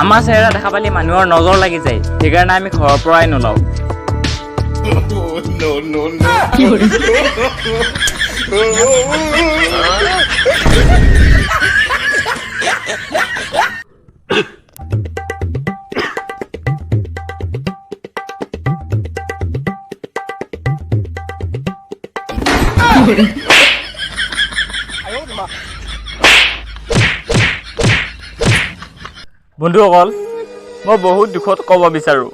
আমাৰ চেহেৰা দেখা পালে মানুহৰ নজৰ লাগি যায় সেইকাৰণে আমি ঘৰৰ পৰাই নোলাও বন্ধুসকল মই বহুত দুখত ক'ব বিচাৰোঁ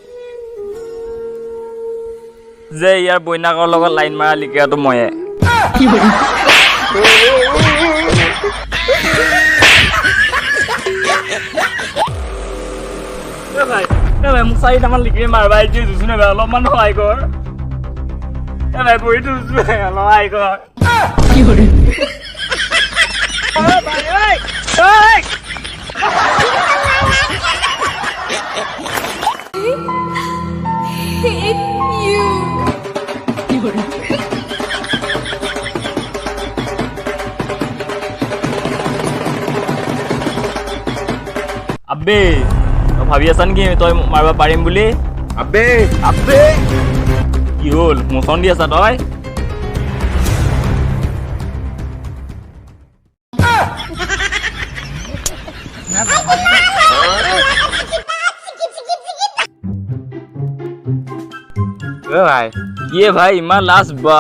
যে ইয়াৰ বৈনাকৰ লগত লাইন মাৰা লিখিয়াটো ময়ে ভাই মোক 4টামান লিখি মাৰবা এতিয়া জুচু নেবা অলপমান সহায় কৰ ভাই বহিটো জুচু সহায় কৰ আবে তই ভাবি আছা নেকি তই মাৰিব পাৰিম বুলি আবে আবে কি হ'ল মোচন দি আছা তই ভাই কি ভাই ইমান লাজ বা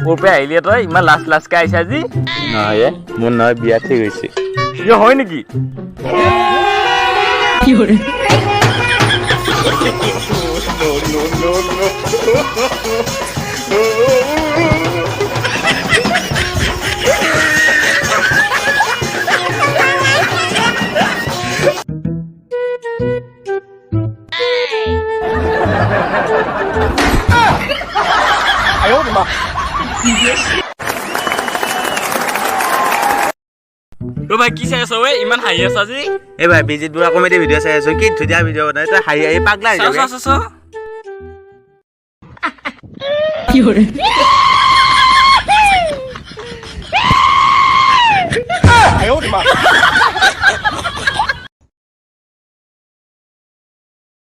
ক'ৰ পৰা আহিলি তই ইমান লাজকে আহিছা আজি নহয় মোৰ নহয় বিয়া ঠিক হৈছে হয় নেকি ভাই কি চাই আছ ইমান হাঁহি আছ আজি এই ভাই বিজিত বুঢ়া কমেডি ভিডিঅ' চাই আছো কি ধুনীয়া ভিডিঅ' বনাই তই হাঁহি হাঁহি পাগলা হৈ যাবি